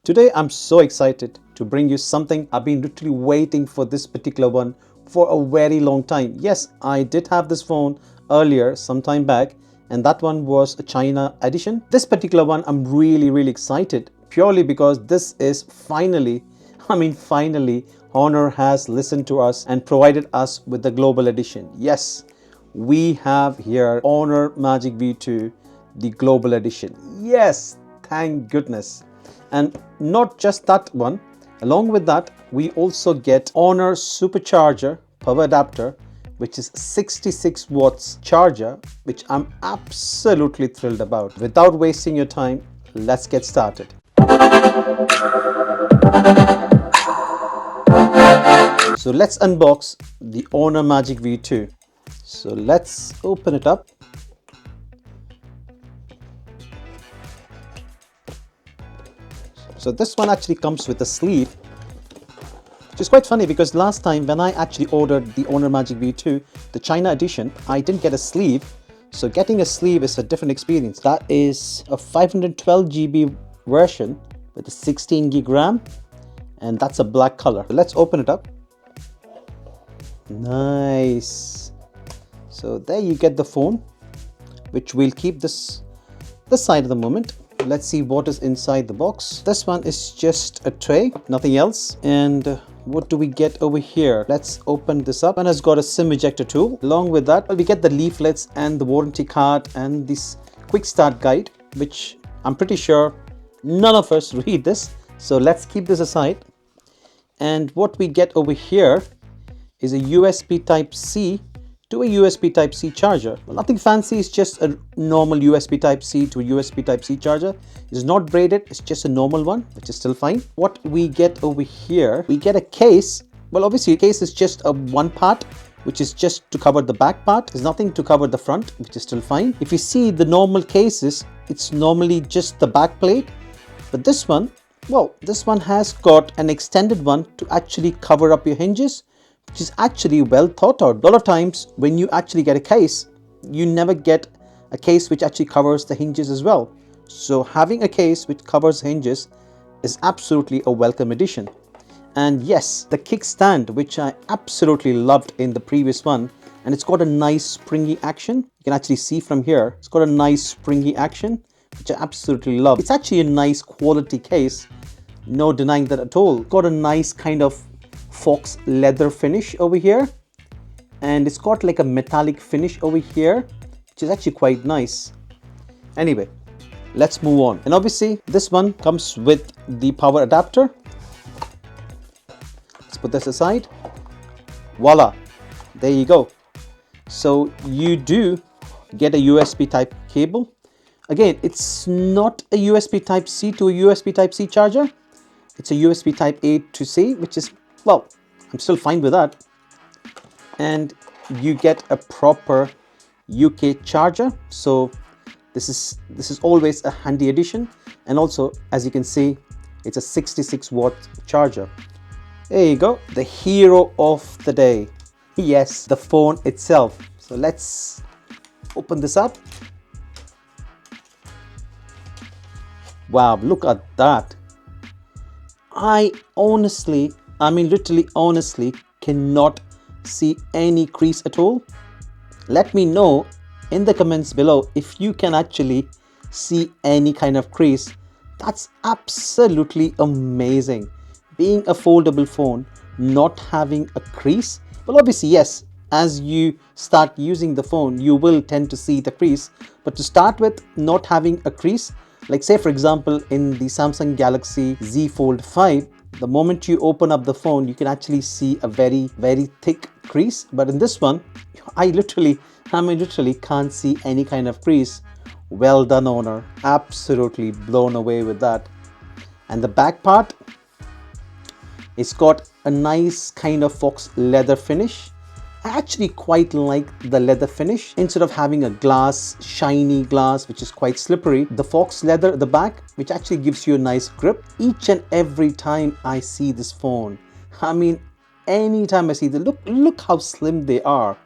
Today I'm so excited to bring you something I've been literally waiting for this particular one for a very long time. Yes, I did have this phone earlier some time back, and that one was a China edition. This particular one I'm really excited purely because this is finally Honor has listened to us and provided us with the global edition. Yes, we have here Honor Magic V2, the global edition. Yes, thank goodness. And not just that one, along with that we also get Honor Supercharger power adapter, which is 66 watts charger, which I'm absolutely thrilled about. Without wasting your time, let's get started. So let's unbox the Honor Magic V2. So let's open it up. So this one actually comes with a sleeve, which is quite funny because last time when I actually ordered the Honor Magic V2, the China edition, I didn't get a sleeve. So getting a sleeve is a different experience. That is a 512 GB version with a 16 GB RAM, and that's a black color. So let's open it up. Nice. So there you get the phone, which we'll keep this side at the moment. Let's see what is inside the box. This one is just a tray, nothing else. And what do we get over here? Let's open this up. And it's got a SIM ejector tool. Along with that, we get the leaflets and the warranty card and this quick start guide, which I'm pretty sure none of us read this. So let's keep this aside. And what we get over here is a USB Type-C to a USB Type-C charger. Well, nothing fancy, it's just a normal USB Type-C to a USB Type-C charger. It's not braided, it's just a normal one, which is still fine. What we get over here, we get a case. Well, obviously a case is just a one part, which is just to cover the back part. There's nothing to cover the front, which is still fine. If you see the normal cases, it's normally just the back plate. But this one, well, this one has got an extended one to actually cover up your hinges, which is actually well thought out. A lot of times when you actually get a case, you never get a case which actually covers the hinges as well. So having a case which covers hinges is absolutely a welcome addition. And yes, the kickstand, which I absolutely loved in the previous one, and it's got a nice springy action. You can actually see from here, it's got a nice springy action, which I absolutely love. It's actually a nice quality case, no denying that at all. Got a nice kind of fox leather finish over here, and it's got like a metallic finish over here, which is actually quite nice. Anyway, let's move on. And obviously this one comes with the power adapter. Let's put this aside. Voila, there you go. So you do get a USB type cable. Again, it's not a USB type C to a USB type C charger. It's a USB type A to C, which is, well, I'm still fine with that. And you get a proper UK charger. So this is always a handy addition. And also, as you can see, it's a 66 watt charger. There you go, the hero of the day. Yes, the phone itself. So let's open this up. Wow, look at that. I literally honestly cannot see any crease at all. Let me know in the comments below if you can actually see any kind of crease. That's absolutely amazing. Being a foldable phone, not having a crease. Well, obviously, yes, as you start using the phone, you will tend to see the crease. But to start with, not having a crease, like say for example in the Samsung Galaxy Z Fold 5, the moment you open up the phone, you can actually see a very thick crease. But in this one, I literally can't see any kind of crease. Well done, Honor. Absolutely blown away with that. And the back part, it's got a nice kind of fox leather finish. I actually quite like the leather finish. Instead of having a glass, shiny glass, which is quite slippery, the fox leather at the back, which actually gives you a nice grip. Each and every time I see this phone, anytime I see them, look how slim they are.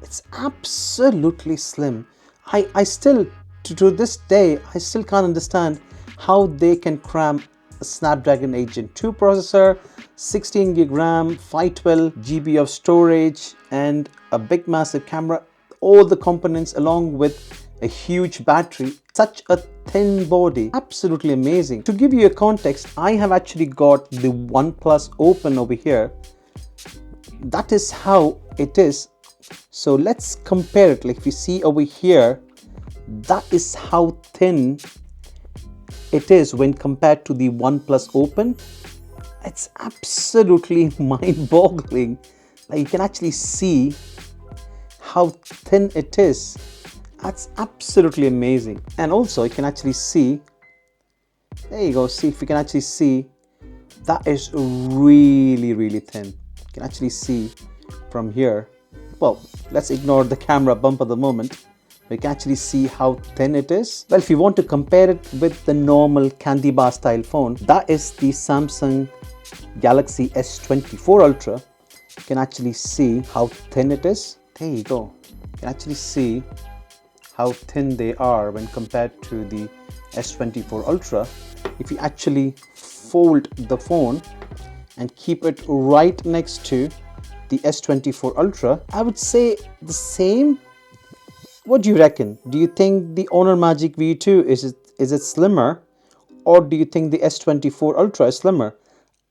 It's absolutely slim. I still, to this day, I still can't understand how they can cram a Snapdragon 8 Gen 2 processor, 16 gig RAM, 512 GB of storage, and a big massive camera. All the components along with a huge battery, such a thin body, absolutely amazing. To give you a context, I have actually got the OnePlus open over here. That is how it is. So let's compare it. Like if you see over here, that is how thin it is when compared to the OnePlus Open. It's absolutely mind-boggling. Like you can actually see how thin it is. That's absolutely amazing. And also you can actually see, there you go, see if you can actually see, that is really thin. You can actually see from here. Well, let's ignore the camera bump at the moment. We can actually see how thin it is. Well, if you want to compare it with the normal candy bar style phone, that is the Samsung Galaxy S24 Ultra. You can actually see how thin it is. There you go. You can actually see how thin they are when compared to the S24 Ultra. If you actually fold the phone and keep it right next to the S24 Ultra, I would say the same. What do you reckon? Do you think the Honor Magic V2 is it slimmer, or do you think the S24 Ultra is slimmer?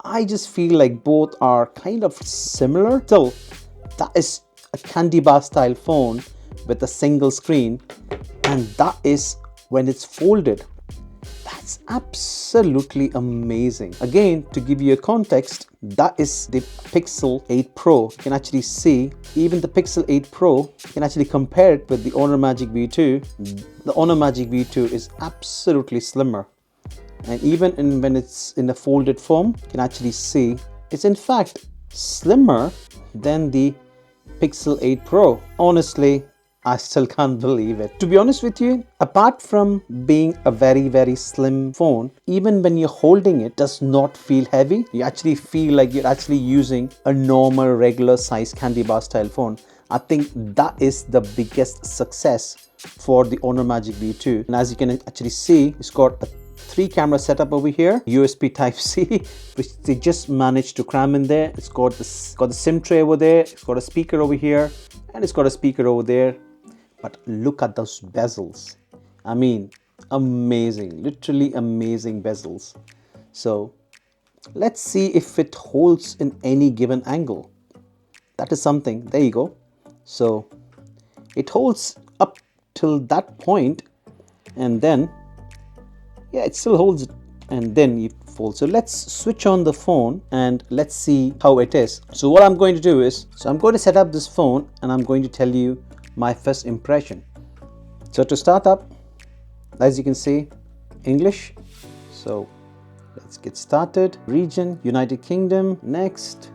I just feel like both are kind of similar. So that is a candy bar style phone with a single screen, and that is when it's folded. That's absolutely amazing. Again, to give you a context, that is the Pixel 8 Pro. You can actually see even the Pixel 8 Pro, you can actually compare it with the Honor Magic V2. The Honor Magic V2 is absolutely slimmer. And even when it's in a folded form, you can actually see it's in fact slimmer than the Pixel 8 Pro. Honestly, I still can't believe it. To be honest with you, apart from being a very slim phone, even when you're holding it, does not feel heavy. You actually feel like you're actually using a normal regular size candy bar style phone. I think that is the biggest success for the Honor Magic V2. And as you can actually see, it's got a 3 camera setup over here, USB Type-C, which they just managed to cram in there. It's got the SIM tray over there, it's got a speaker over here, and it's got a speaker over there. But look at those bezels. I mean, amazing, literally amazing bezels. So let's see if it holds in any given angle. That is something. There you go. So it holds up till that point, and then yeah, it still holds it, and then you fold. So let's switch on the phone and let's see how it is. So what I'm going to do is, I'm going to set up this phone and I'm going to tell you my first impression. So to start up, as you can see, English. So let's get started. Region, United Kingdom. Next.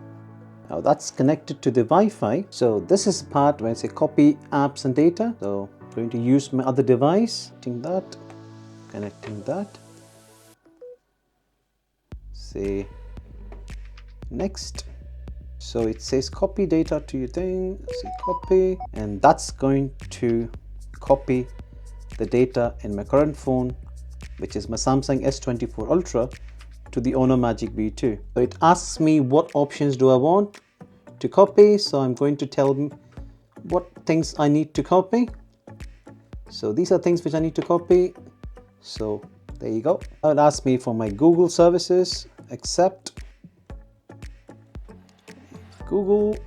Now that's connected to the Wi-Fi. So this is the part where I say copy apps and data. So I'm going to use my other device. Connecting that. Say next. So it says copy data to your thing. Say copy, and that's going to copy the data in my current phone, which is my Samsung S24 Ultra, to the Honor Magic V2. So it asks me what options do I want to copy. So I'm going to tell them what things I need to copy. So these are things which I need to copy. So there you go. It will ask me for my Google services. Accept. Google,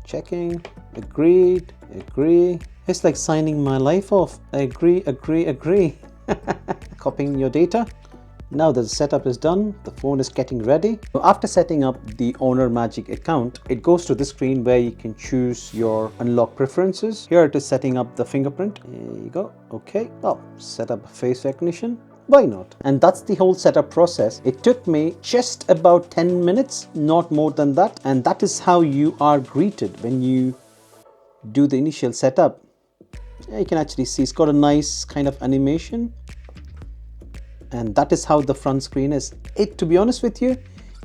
checking, agreed, agree. It's like signing my life off. Agree. Copying your data. Now that the setup is done, the phone is getting ready. So after setting up the Honor Magic account, it goes to the screen where you can choose your unlock preferences. Here it is setting up the fingerprint. There you go. Okay. Well, set up face recognition. Why not? And that's the whole setup process. It took me just about 10 minutes, not more than that. And that is how you are greeted when you do the initial setup. You can actually see it's got a nice kind of animation. And that is how the front screen is. To be honest with you,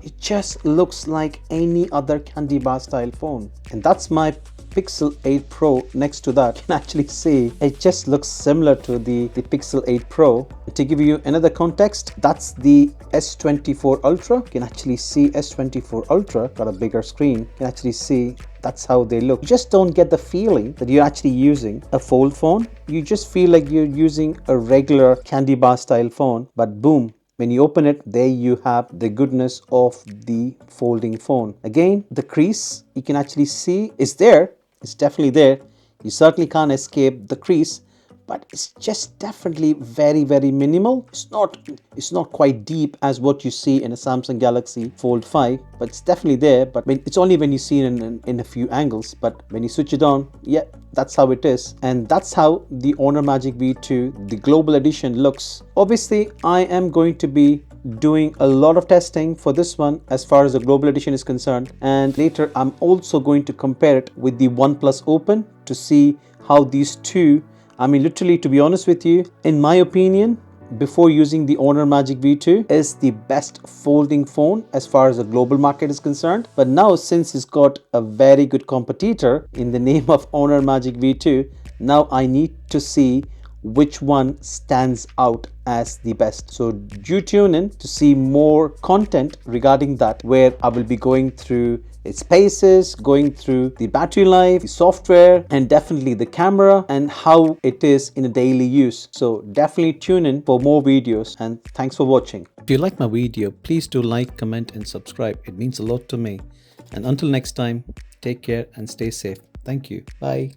it just looks like any other candy bar style phone. And that's my Pixel 8 Pro next to that, you can actually see it just looks similar to the Pixel 8 Pro. To give you another context, that's the S24 Ultra. You can actually see S24 Ultra got a bigger screen. You can actually see that's how they look. You just don't get the feeling that you're actually using a fold phone. You just feel like you're using a regular candy bar style phone, but boom, when you open it, there you have the goodness of the folding phone. Again, the crease, you can actually see is there. It's definitely there. You certainly can't escape the crease, but it's just definitely very, very minimal. It's not quite deep as what you see in a Samsung Galaxy Fold 5, but it's definitely there. But it's only when you see it in a few angles. But when you switch it on, yeah, that's how it is. And that's how the Honor Magic V2, the global edition, looks. Obviously, I am going to be doing a lot of testing for this one as far as the global edition is concerned, and later I'm also going to compare it with the OnePlus Open to see how these two, I mean, literally, to be honest with you, in my opinion, before using the Honor Magic V2 is the best folding phone as far as the global market is concerned. But now, since it's got a very good competitor in the name of Honor Magic V2, now I need to see which one stands out as the best. So do tune in to see more content regarding that, where I will be going through its paces, going through the battery life, the software, and definitely the camera and how it is in a daily use. So definitely tune in for more videos, and thanks for watching. If you like my video, please do like, comment and subscribe. It means a lot to me. And until next time, take care and stay safe. Thank you. Bye.